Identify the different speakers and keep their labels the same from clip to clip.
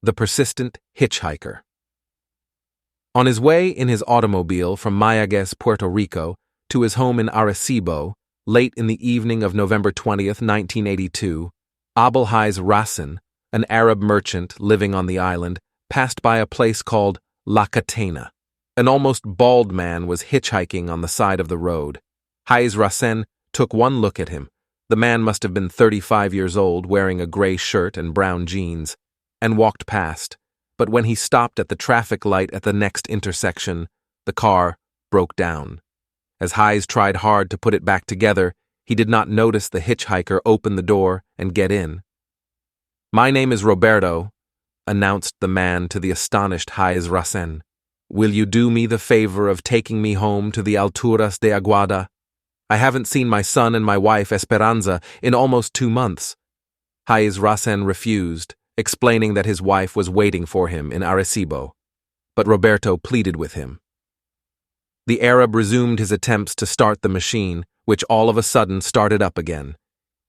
Speaker 1: The Persistent Hitchhiker. On his way in his automobile from Mayagüez, Puerto Rico, to his home in Arecibo, late in the evening of November 20th, 1982, Haiz Rassen, an Arab merchant living on the island, passed by a place called La Catena. An almost bald man was hitchhiking on the side of the road. Haiz Rassen took one look at him. The man must have been 35 years old, wearing a gray shirt and brown jeans, and walked past. But when he stopped at the traffic light at the next intersection, the car broke down. As Haiz tried hard to put it back together, he did not notice the hitchhiker open the door and get in. "My name is Roberto," announced the man to the astonished Haiz Rassen. "Will you do me the favor of taking me home to the Alturas de Aguada? I haven't seen my son and my wife, Esperanza, in almost 2 months. Haiz Rassen refused, explaining that his wife was waiting for him in Arecibo. But Roberto pleaded with him. The Arab resumed his attempts to start the machine, which all of a sudden started up again.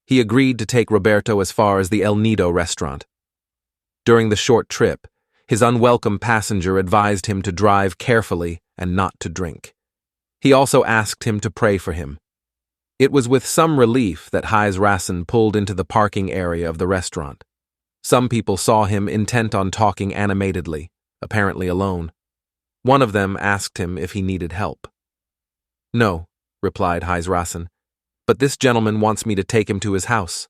Speaker 1: He agreed to take Roberto as far as the El Nido restaurant. During the short trip, his unwelcome passenger advised him to drive carefully and not to drink. He also asked him to pray for him. It was with some relief that Haiz Rassen pulled into the parking area of the restaurant. Some people saw him intent on talking animatedly, apparently alone. One of them asked him if he needed help. "No," replied Haiz Rassen, "but this gentleman wants me to take him to his house."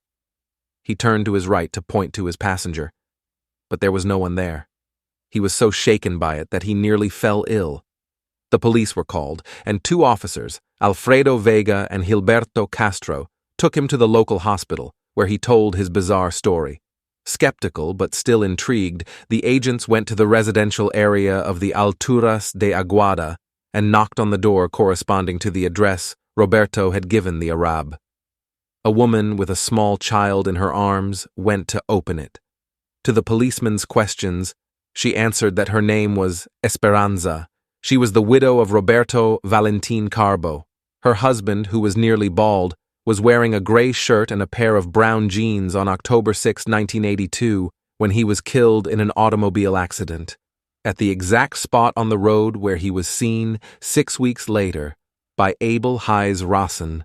Speaker 1: He turned to his right to point to his passenger, but there was no one there. He was so shaken by it that he nearly fell ill. The police were called, and 2 officers, Alfredo Vega and Gilberto Castro, took him to the local hospital, where he told his bizarre story. Skeptical but still intrigued, the agents went to the residential area of the Alturas de Aguada and knocked on the door corresponding to the address Roberto had given the Arab. A woman with a small child in her arms went to open it. To the policeman's questions, she answered that her name was Esperanza. She was the widow of Roberto Valentin Carbo. Her husband, who was nearly bald, was wearing a gray shirt and a pair of brown jeans on October 6, 1982, when he was killed in an automobile accident, at the exact spot on the road where he was seen 6 weeks later by Haiz Rassen.